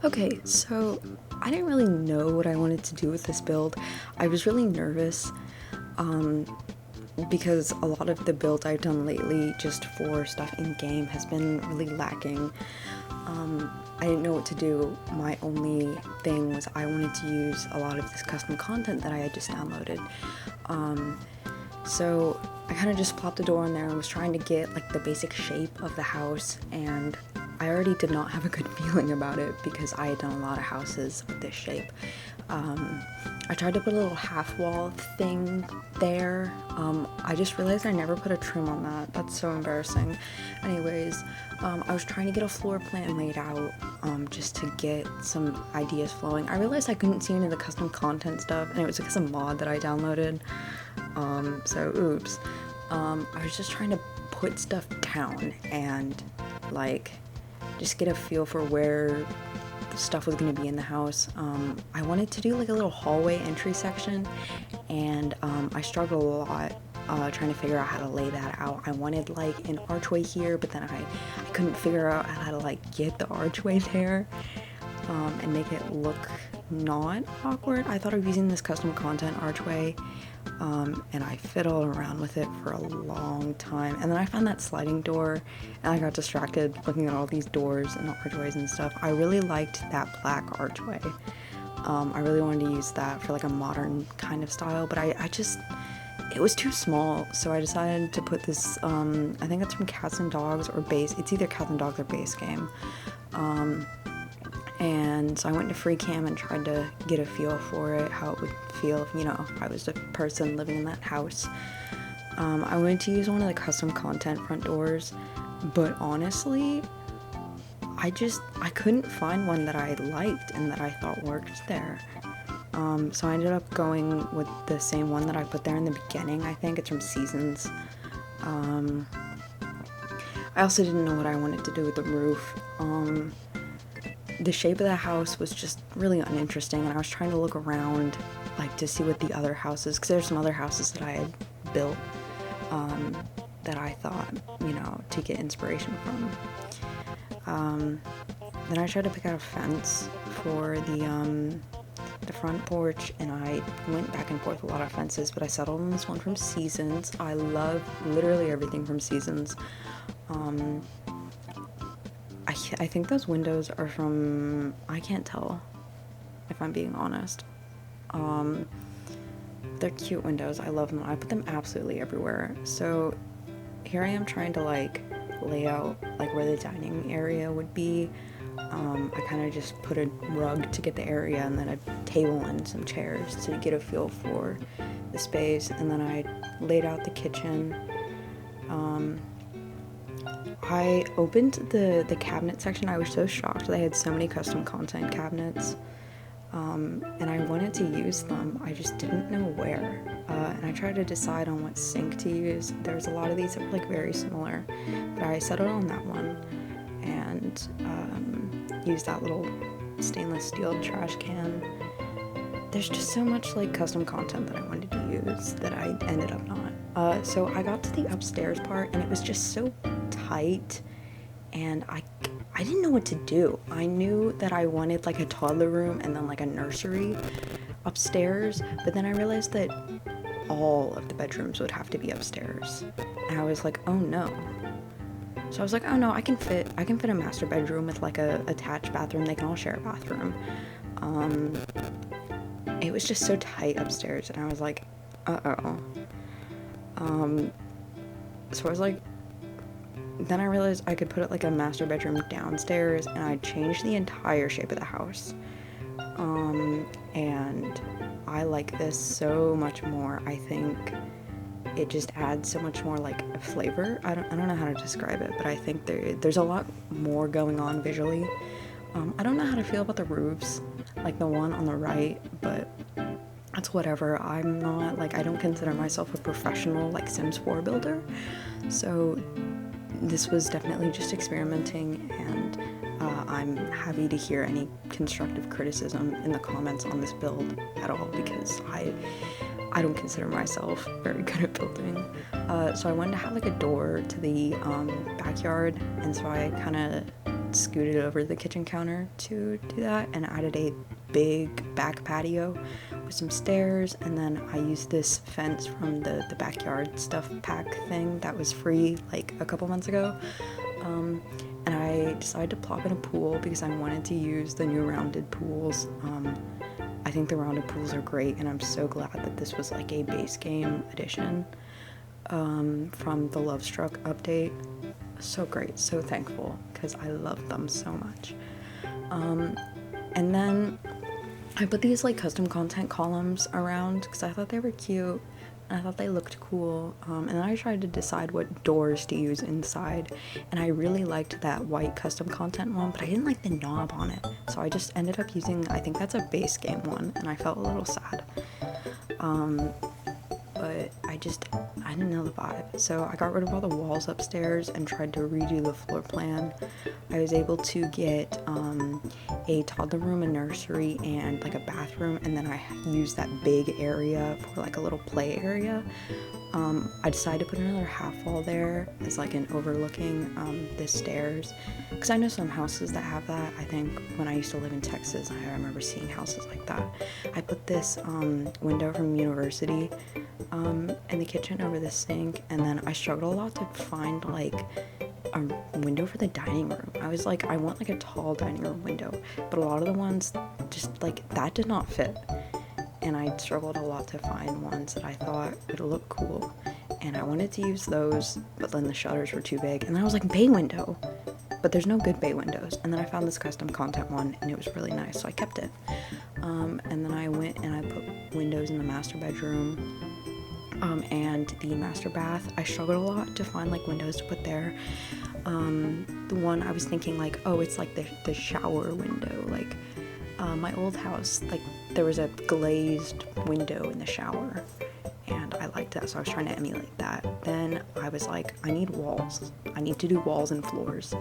Okay, so I didn't really know what I wanted to do with this build. I was really nervous um, because a lot of the builds I've done lately just for stuff in game has been really lacking. I didn't know what to do. My only thing was I wanted to use a lot of this custom content that I had just downloaded. So I kind of just plopped a door in there and was trying to get like the basic shape of the house, and I already did not have a good feeling about it because I had done a lot of houses with this shape. I tried to put a little half wall thing there. I just realized I never put a trim on that. That's so embarrassing. Anyways, I was trying to get a floor plan laid out just to get some ideas flowing. I realized I couldn't see any of the custom content stuff, and it was because of a mod that I downloaded. So oops. I was just trying to put stuff down and like just get a feel for where stuff was going to be in the house. I wanted to do like a little hallway entry section, and I struggled a lot trying to figure out how to lay that out. I wanted like an archway here, but then I couldn't figure out how to like get the archway there and make it look not awkward. I thought of using this custom content archway, and I fiddled around with it for a long time, and then I found that sliding door and I got distracted looking at all these doors and archways and stuff. I really liked that black archway. I really wanted to use that for like a modern kind of style, but I just, it was too small, so I decided to put this, I think it's from Cats and Dogs or Base, it's either Cats and Dogs or Base Game. And so I went to Free Cam and tried to get a feel for it, how it would feel if, if I was the person living in that house. I wanted to use one of the custom content front doors, but honestly, I couldn't find one that I liked and that I thought worked there. So I ended up going with the same one that I put there in the beginning. I think it's from Seasons. I also didn't know what I wanted to do with the roof. The shape of the house was just really uninteresting, and I was trying to look around like to see what the other houses, because there's some other houses that I had built that I thought, to get inspiration from. Then I tried to pick out a fence for the front porch, and I went back and forth with a lot of fences, but I settled on this one from Seasons. I love literally everything from Seasons. I think those windows are from, I can't tell if I'm being honest. They're cute windows. I love them. I put them absolutely everywhere. So here I am trying to like lay out like where the dining area would be. I kind of just put a rug to get the area, and then a table and some chairs to get a feel for the space, and then I laid out the kitchen. I opened the cabinet section. I was so shocked they had so many custom content cabinets, and I wanted to use them. I just didn't know where, and I tried to decide on what sink to use. There's a lot of these that were like very similar, but I settled on that one and used that little stainless steel trash can. There's just so much like custom content that I wanted to use that I ended up not. So I got to the upstairs part, and it was just so tight, and I didn't know what to do. I knew that I wanted like a toddler room and then like a nursery upstairs, but then I realized that all of the bedrooms would have to be upstairs, and I was like, oh no. So I was like, oh no, I can fit a master bedroom with like a attached bathroom. They can all share a bathroom. It was just so tight upstairs, and I was like, uh-oh. So I was like, then I realized I could put like a master bedroom downstairs, and I changed the entire shape of the house. And I like this so much more. I think it just adds so much more like flavor. I don't know how to describe it, but I think there's a lot more going on visually. I don't know how to feel about the roofs, like the one on the right, but that's whatever. I'm not like, I don't consider myself a professional like Sims 4 builder, so this was definitely just experimenting, and I'm happy to hear any constructive criticism in the comments on this build at all, because I don't consider myself very good at building. So I wanted to have like a door to the backyard, and so I kind of scooted over the kitchen counter to do that and added a big back patio with some stairs, and then I used this fence from the backyard stuff pack thing that was free like a couple months ago, and I decided to plop in a pool because I wanted to use the new rounded pools. I think the rounded pools are great, and I'm so glad that this was like a base game edition from the Love Struck update. So great, so thankful, because I love them so much. And then I put these like custom content columns around because I thought they were cute and I thought they looked cool, and then I tried to decide what doors to use inside, and I really liked that white custom content one, but I didn't like the knob on it, so I just ended up using, I think that's a base game one, and I felt a little sad. But I didn't know the vibe. So I got rid of all the walls upstairs and tried to redo the floor plan. I was able to get a toddler room, a nursery, and like a bathroom, and then I used that big area for like a little play area. I decided to put another half wall there as like an overlooking the stairs, because I know some houses that have that. I think when I used to live in Texas, I remember seeing houses like that. I put this window from university in the kitchen over the sink, and then I struggled a lot to find like a window for the dining room. I was like, I want like a tall dining room window, but a lot of the ones just like that did not fit, and I struggled a lot to find ones that I thought would look cool, and I wanted to use those, but then the shutters were too big, and then I was like, bay window, but there's no good bay windows, and then I found this custom content one, and it was really nice, so I kept it. And then I went and I put windows in the master bedroom and the master bath. I struggled a lot to find like windows to put there. The one I was thinking like, oh, it's like the shower window, like my old house, like there was a glazed window in the shower, and I liked that, so I was trying to emulate that. Then I was like, I need walls. I need to do walls and floors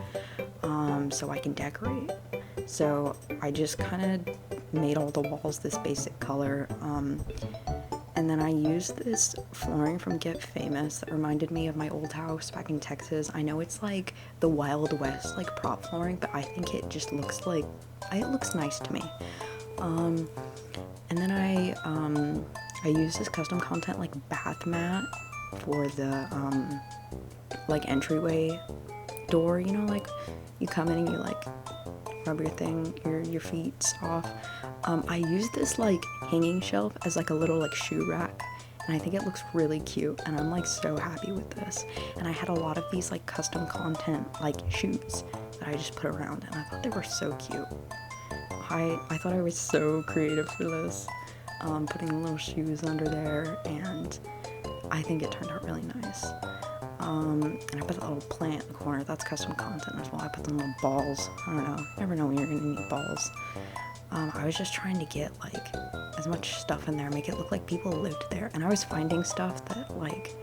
so I can decorate. So I just kind of made all the walls this basic color, and then I used this flooring from Get Famous that reminded me of my old house back in Texas. I know it's like the Wild West like prop flooring, but I think it just looks like, it looks nice to me. And then I used this custom content like bath mat for the like entryway door, you know, like you come in and you like rub your feet off. I used this like hanging shelf as like a little like shoe rack, and I think it looks really cute, and I'm like so happy with this. And I had a lot of these like custom content like shoes that I just put around, and I thought they were so cute. I thought I was so creative for this, putting little shoes under there, and I think it turned out really nice. And I put a little plant in the corner. That's custom content as well. I put them little balls. I don't know. You never know when you're gonna need balls. I was just trying to get like as much stuff in there, make it look like people lived there. And I was finding stuff that like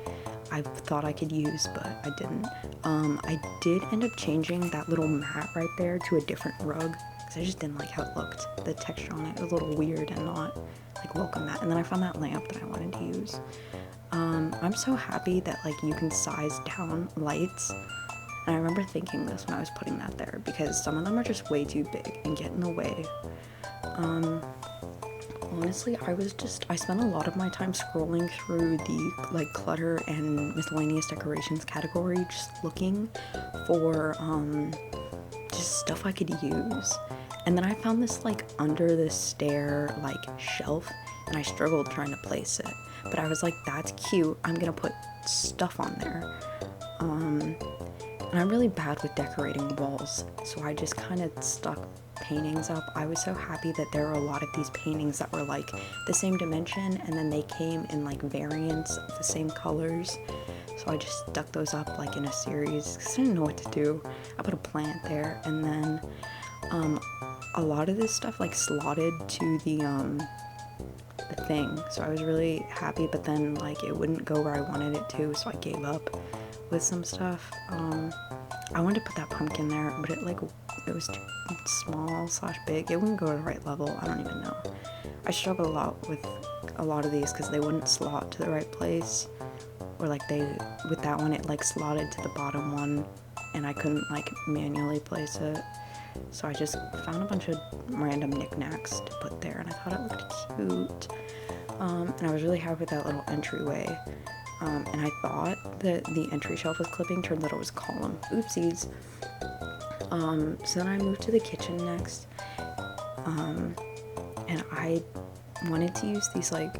I thought I could use, but I didn't. I did end up changing that little mat right there to a different rug, because I just didn't like how it looked. The texture on it was a little weird and not like welcome mat. And then I found that lamp that I wanted to use. I'm so happy that like you can size down lights, and I remember thinking this when I was putting that there, because some of them are just way too big and get in the way. Honestly, I spent a lot of my time scrolling through the like clutter and miscellaneous decorations category, just looking for just stuff I could use. And then I found this like under the stair like shelf, and I struggled trying to place it. But I was like, that's cute, I'm gonna put stuff on there. And I'm really bad with decorating walls, so I just kind of stuck paintings up. I was so happy that there were a lot of these paintings that were like the same dimension, and then they came in like variants of the same colors. So I just stuck those up like in a series because I didn't know what to do. I put a plant there, and then a lot of this stuff like slotted to the thing, so I was really happy, but then like it wouldn't go where I wanted it to, so I gave up with some stuff. I wanted to put that pumpkin there, but it was too small / big. It wouldn't go to the right level. I don't even know. I struggled a lot with a lot of these because they wouldn't slot to the right place, or like with that one it like slotted to the bottom one and I couldn't like manually place it. So I just found a bunch of random knickknacks to put there, and I thought it looked cute. And I was really happy with that little entryway. And I thought that the entry shelf was clipping, turned out it was a column. Oopsies. So then I moved to the kitchen next. And I wanted to use these, like,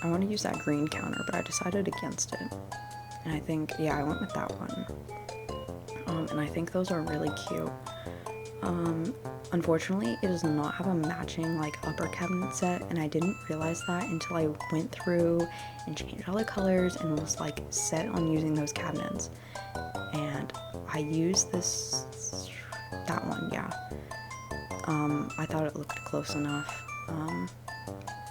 I want to use that green counter, but I decided against it. And I think, yeah, I went with that one. And I think those are really cute. Unfortunately, it does not have a matching, like, upper cabinet set, and I didn't realize that until I went through and changed all the colors and was, like, set on using those cabinets. And I used that one, yeah. I thought it looked close enough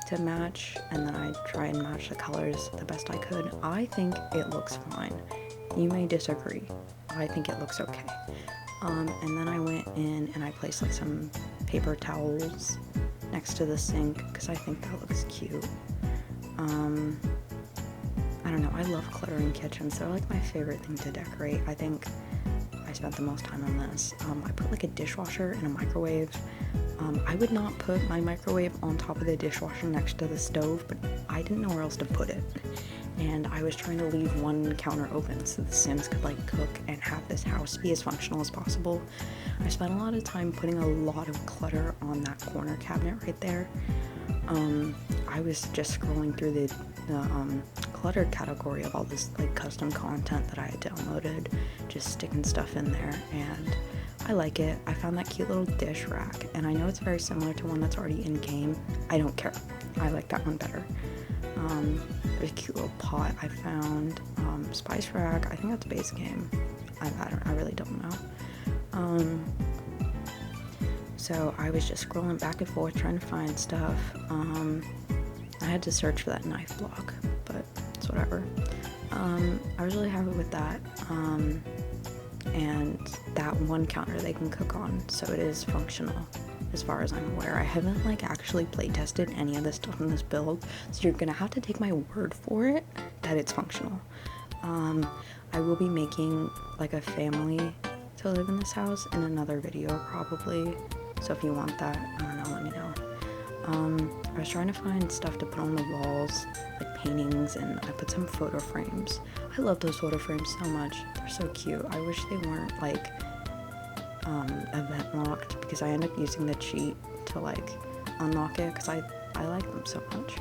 to match, and then I try and match the colors the best I could. I think it looks fine. You may disagree. I think it looks okay. And then I went in and I placed, like, some paper towels next to the sink because I think that looks cute. I don't know, I love cluttering kitchens. They're, like, my favorite thing to decorate. I think I spent the most time on this. I put, like, a dishwasher and a microwave. I would not put my microwave on top of the dishwasher next to the stove, but I didn't know where else to put it. And I was trying to leave one counter open so the Sims could, like, cook and have this house be as functional as possible. I spent a lot of time putting a lot of clutter on that corner cabinet right there. I was just scrolling through the clutter category of all this, like, custom content that I had downloaded, just sticking stuff in there, and I like it. I found that cute little dish rack, and I know it's very similar to one that's already in game. I don't care. I like that one better. There's a cute little pot I found. Spice rack, I think that's base game. I really don't know. So I was just scrolling back and forth trying to find stuff. I had to search for that knife block, but it's whatever. I was really happy with that. And that one counter they can cook on, so it is functional as far as I'm aware. I haven't, like, actually play tested any of this stuff in this build, so you're gonna have to take my word for it that it's functional. I will be making, like, a family to live in this house in another video probably, so if you want that, I don't know, let me know. I was trying to find stuff to put on the walls, like paintings, and I put some photo frames. I love those photo frames so much. They're so cute. I wish they weren't, like, event locked, because I end up using the cheat to, like, unlock it because I like them so much.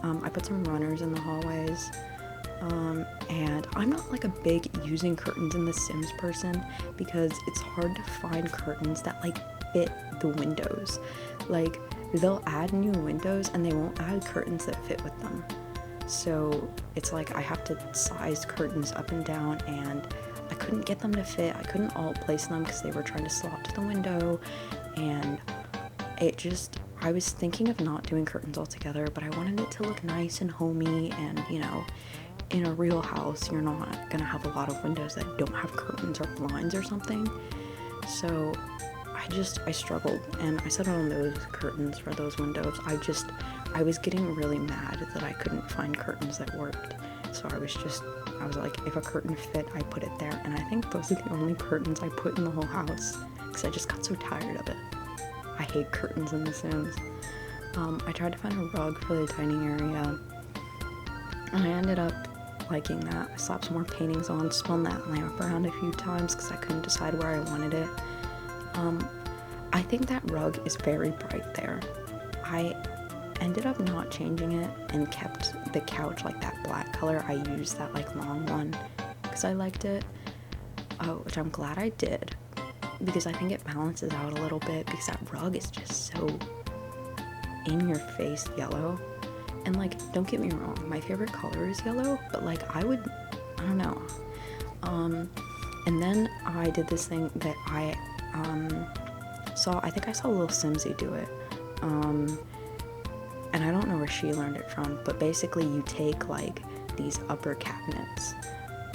I put some runners in the hallways. And I'm not, like, a big using curtains in The Sims person because it's hard to find curtains that, like, fit the windows. Like, they'll add new windows and they won't add curtains that fit with them. So it's like I have to size curtains up and down, and I couldn't get them to fit. I couldn't alt place them because they were trying to slot to the window, and I was thinking of not doing curtains altogether, but I wanted it to look nice and homey, and, you know, in a real house, you're not gonna have a lot of windows that don't have curtains or blinds or something. So I struggled, and I settled on those curtains for those windows. I was getting really mad that I couldn't find curtains that worked. So I was like, if a curtain fit, I put it there. And I think those are the only curtains I put in the whole house, because I just got so tired of it. I hate curtains in The Sims. I tried to find a rug for the dining area, and I ended up liking that. I slapped some more paintings on, spun that lamp around a few times because I couldn't decide where I wanted it. I think that rug is very bright there. I ended up not changing it and kept the couch like that black color. I used that, like, long one because I liked it, which I'm glad I did, because I think it balances out a little bit, because that rug is just so in your face yellow. And, like, don't get me wrong, my favorite color is yellow, but, like, I don't know. And then I did this thing that I think I saw Little Simsy do it. And I don't know where she learned it from, but basically you take, like, these upper cabinets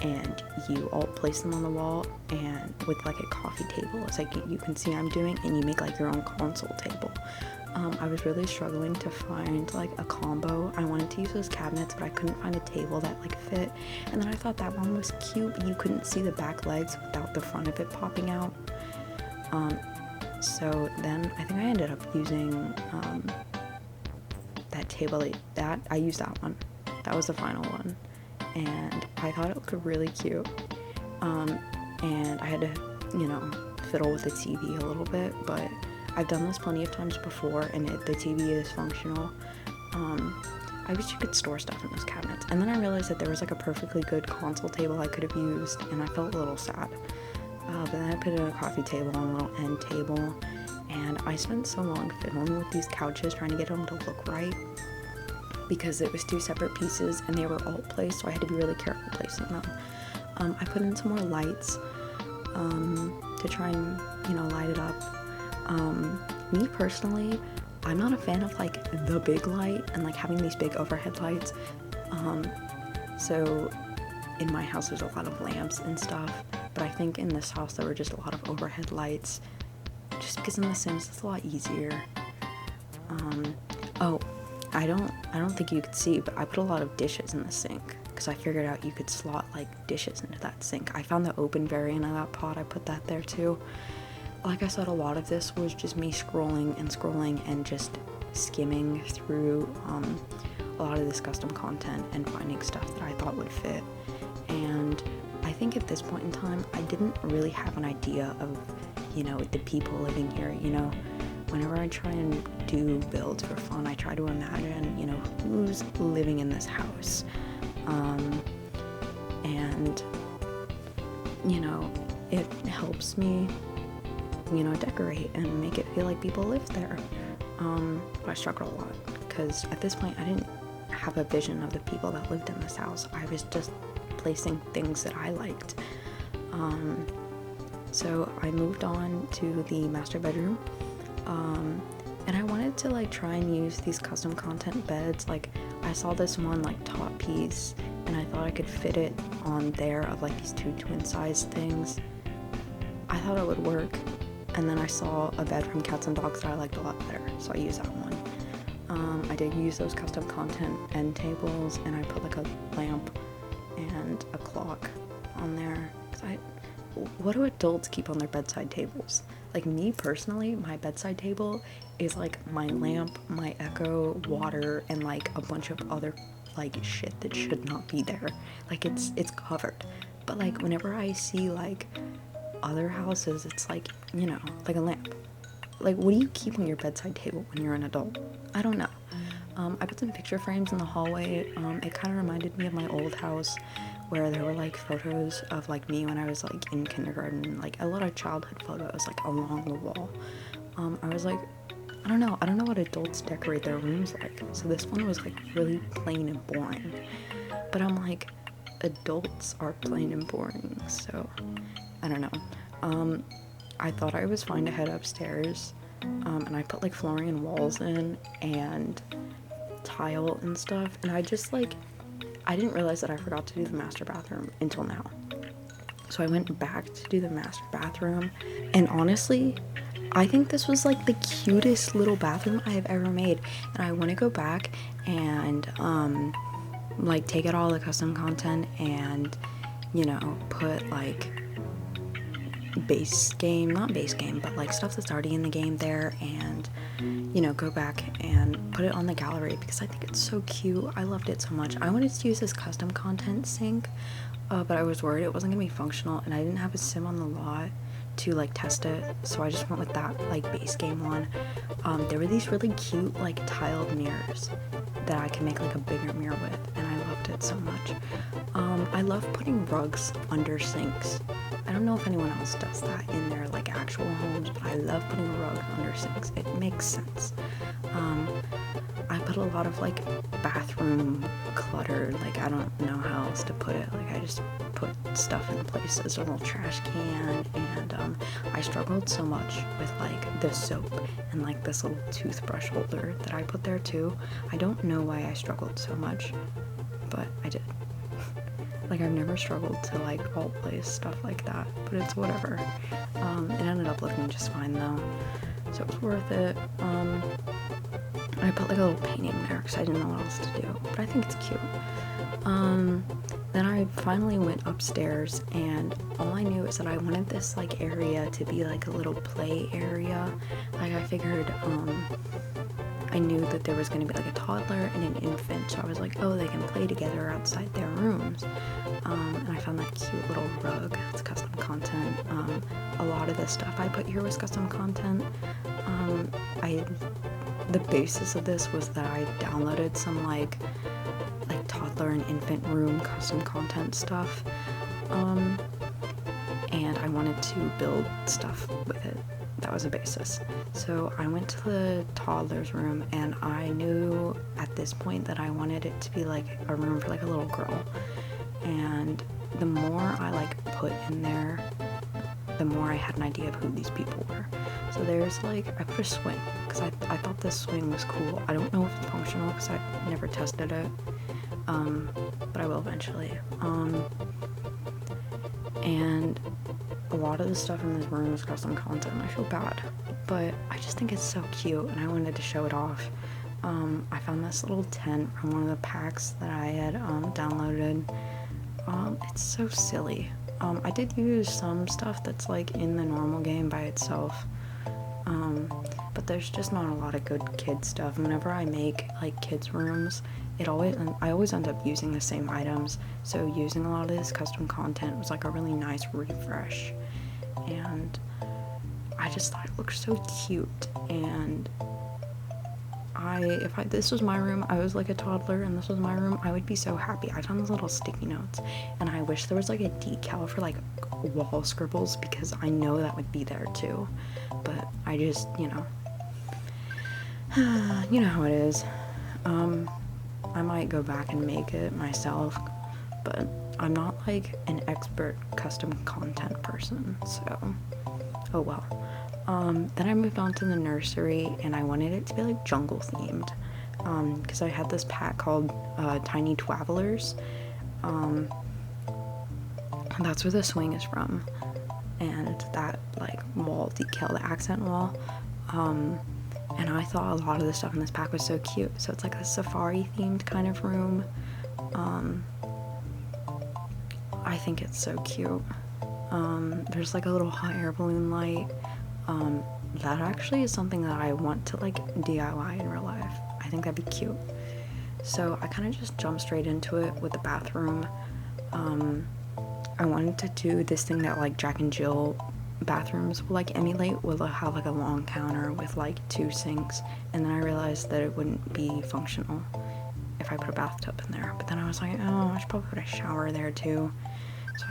and you all place them on the wall, and with, like, a coffee table, it's like you can see I'm doing, and you make, like, your own console table. I was really struggling to find, like, a combo. I wanted to use those cabinets, but I couldn't find a table that, like, fit. And then I thought that one was cute, but you couldn't see the back legs without the front of it popping out. So then I think I ended up using that table, that I used that one. That was the final one, and I thought it looked really cute. And I had to, fiddle with the TV a little bit, but I've done this plenty of times before, and the TV is functional. I wish you could store stuff in those cabinets. And then I realized that there was like a perfectly good console table I could have used, and I felt a little sad. But then I put in a coffee table and a little end table, and I spent so long fiddling with these couches trying to get them to look right, because it was 2 separate pieces and they were all placed, so I had to be really careful placing them. I put in some more lights to try and, light it up. Me personally, I'm not a fan of like the big light and like having these big overhead lights. So in my house there's a lot of lamps and stuff, but I think in this house there were just a lot of overhead lights, just because in The Sims it's a lot easier. I don't think you could see, but I put a lot of dishes in the sink, because I figured out you could slot like dishes into that sink. I found the open variant of that pot, I put that there too. Like I said, a lot of this was just me scrolling and just skimming through a lot of this custom content and finding stuff that I thought would fit. And I think at this point in time, I didn't really have an idea of, the people living here. Whenever I try and do builds for fun, I try to imagine, who's living in this house. And, it helps me, decorate and make it feel like people live there. But I struggle a lot, because at this point I didn't have a vision of the people that lived in this house. I was just placing things that I liked. So I moved on to the master bedroom, and I wanted to like try and use these custom content beds. Like I saw this one like top piece, and I thought I could fit it on there of like these 2 twin size things. I thought it would work, and then I saw a bed from Cats and Dogs that I liked a lot better, so I used that one. I did use those custom content end tables, and I put like a lamp and a clock on there. What do adults keep on their bedside tables? Like me personally, my bedside table is like my lamp, my Echo, water, and like a bunch of other like shit that should not be there. Like it's covered. But like whenever I see like other houses, it's like, like a lamp. Like what do you keep on your bedside table when you're an adult? I don't know. I put some picture frames in the hallway. It kind of reminded me of my old house, where there were like photos of like me when I was like in kindergarten, like a lot of childhood photos like along the wall. I was like, I don't know what adults decorate their rooms like. So this one was like really plain and boring. But I'm like, adults are plain and boring, so I don't know. I thought I was fine to head upstairs, and I put like flooring and walls in and tile and stuff, and I didn't realize that I forgot to do the master bathroom until now. So I went back to do the master bathroom, and honestly, I think this was like the cutest little bathroom I have ever made, and I want to go back and like take out all the custom content and put like not base game, but like stuff that's already in the game there, and go back and put it on the gallery, because I think it's so cute. I loved it so much. I wanted to use this custom content sink, but I was worried it wasn't gonna be functional, and I didn't have a sim on the lot to like test it, so I just went with that like base game one. There were these really cute like tiled mirrors that I can make like a bigger mirror with, and I loved it so much. I love putting rugs under sinks. I don't know if anyone else does that in their like actual homes, but I love putting a rug under sinks. It makes sense. I put a lot of like bathroom clutter, like I don't know how else to put it. Like I just put stuff in places, a little trash can, and I struggled so much with like the soap and like this little toothbrush holder that I put there too. I don't know why I struggled so much, but I did. Like I've never struggled to like alt place stuff like that, but it's whatever. It ended up looking just fine though, so it was worth it. I put like a little painting there because I didn't know what else to do, but I think it's cute. then I finally went upstairs, and all I knew is that I wanted this like area to be like a little play area. Like I figured, I knew that there was going to be like a toddler and an infant, so I was like, oh, they can play together outside their rooms. And I found that cute little rug. It's custom content. A lot of the stuff I put here was custom content. The basis of this was that I downloaded some like toddler and infant room custom content stuff, and I wanted to build stuff with it. That was a basis. So I went to the toddler's room, and I knew at this point that I wanted it to be like a room for like a little girl. And the more I like put in there, the more I had an idea of who these people were. So there's like, I put a swing because I thought this swing was cool. I don't know if it's functional because I've never tested it, but I will eventually. And a lot of the stuff in this room is custom content, and I feel bad, but I just think it's so cute, and I wanted to show it off. I found this little tent from one of the packs that I had downloaded. It's so silly. I did use some stuff that's like in the normal game by itself, but there's just not a lot of good kid stuff. Whenever I make like kids rooms, I always end up using the same items, so using a lot of this custom content was like a really nice refresh, and I just thought it looked so cute. And if this was my room, I was like a toddler and this was my room, I would be so happy. I found these little sticky notes, and I wish there was like a decal for like wall scribbles, because I know that would be there too, but I just, you know how it is. I might go back and make it myself, but I'm not like an expert custom content person, so oh well. Then I moved on to the nursery, and I wanted it to be like jungle themed, because I had this pack called Tiny Twavelers. That's where the swing is from, and that like wall decal, the accent wall. And I thought a lot of the stuff in this pack was so cute. So it's like a safari themed kind of room. I think it's so cute. There's like a little hot air balloon light. That actually is something that I want to like DIY in real life. I think that'd be cute. So I kind of just jumped straight into it with the bathroom. I wanted to do this thing that like Jack and Jill bathrooms will like emulate, will have like a long counter with like 2 sinks, and then I realized that it wouldn't be functional if I put a bathtub in there. But then I was like, oh, I should probably put a shower there too. So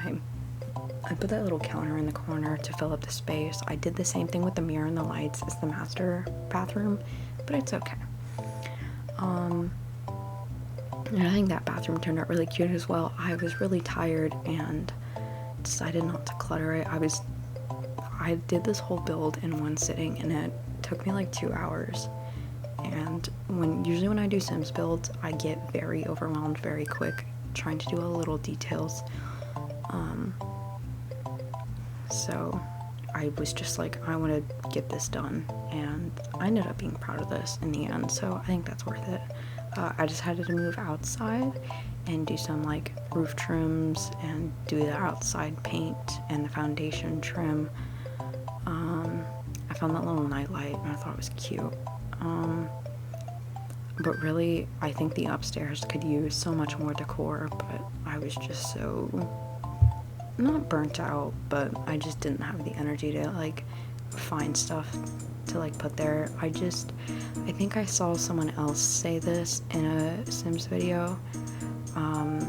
I put that little counter in the corner to fill up the space. I did the same thing with the mirror and the lights as the master bathroom, but it's okay. And I think that bathroom turned out really cute as well. I was really tired and decided not to clutter it. I did this whole build in one sitting, and it took me like 2 hours. And usually when I do Sims builds, I get very overwhelmed very quick trying to do all the little details. So I was just like, I want to get this done, and I ended up being proud of this in the end, so I think that's worth it. I just had to move outside and do some like roof trims and do the outside paint and the foundation trim. I found that little nightlight and I thought it was cute. But really, I think the upstairs could use so much more decor, but I was just so, not burnt out, but I just didn't have the energy to like find stuff to like put there. I think I saw someone else say this in a Sims video. I'm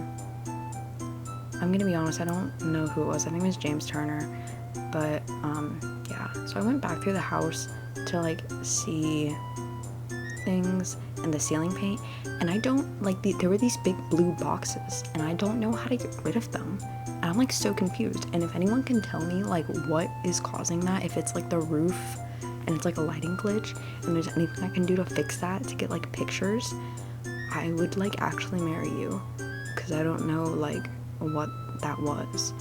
gonna be honest, I don't know who it was. I think it was James Turner, but yeah. So I went back through the house to like see things and the ceiling paint, and I don't like there were these big blue boxes, and I don't know how to get rid of them. And I'm like so confused, and if anyone can tell me like what is causing that, if it's like the roof and it's like a lighting glitch, and there's anything I can do to fix that, to get like pictures, I would like actually marry you, because I don't know like what that was.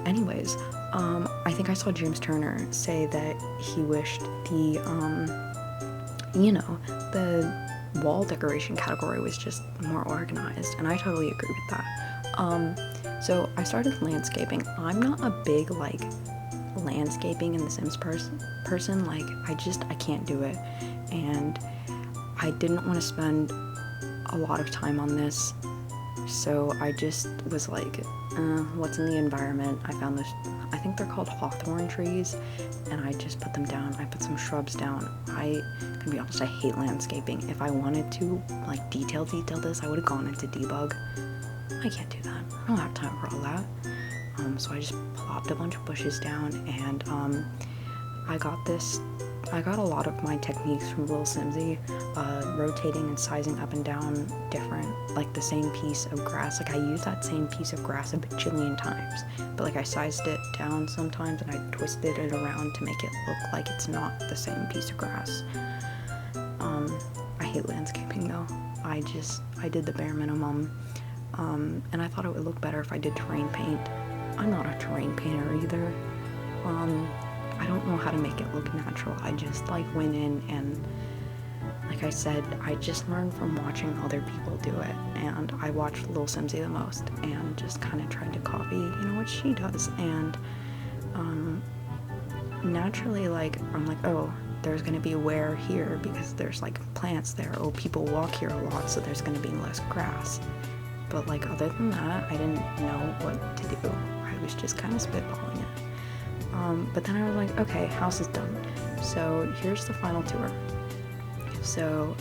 Anyways, I think I saw James Turner say that he wished the wall decoration category was just more organized, and I totally agree with that. So I started landscaping. I'm not a big like landscaping in the Sims person. Like I can't do it, and I didn't want to spend a lot of time on this, so I just was like, what's in the environment? I found this, I think they're called hawthorn trees, and I just put them down. I put some shrubs down. I can be honest, I hate landscaping. If I wanted to like detail this, I would have gone into debug. I can't do that. I don't have time for all that. So I just plopped a bunch of bushes down, and I got a lot of my techniques from Little Simsy, rotating and sizing up and down different, like the same piece of grass. Like I used that same piece of grass a bajillion times, but like I sized it down sometimes and I twisted it around to make it look like it's not the same piece of grass. I hate landscaping though. I did the bare minimum, and I thought it would look better if I did terrain paint. I'm not a terrain painter either. I don't know how to make it look natural. I just like went in and, like I said, I just learned from watching other people do it, and I watched Little Simsy the most and just kind of tried to copy, what she does. And naturally, like, I'm like, oh, there's gonna be wear here because there's like plants there. Oh, people walk here a lot, so there's gonna be less grass. But like other than that, I didn't know what to do. I was just kind of spitballing it. But then I was like, okay, house is done. So here's the final tour. So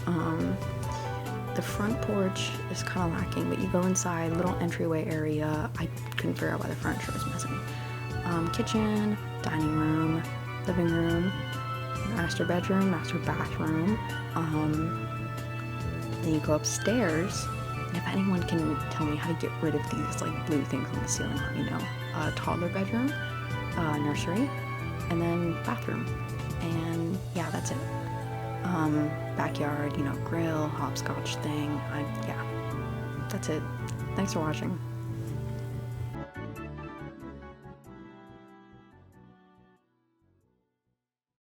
the front porch is kind of lacking, but you go inside, little entryway area. I couldn't figure out why the furniture was missing. Kitchen, dining room, living room, master bedroom, master bathroom. Then you go upstairs. And if anyone can tell me how to get rid of these like blue things on the ceiling, let me know. Toddler bedroom, nursery, and then bathroom. And yeah, that's it. Backyard, grill, hopscotch thing. Yeah, that's it. Thanks for watching.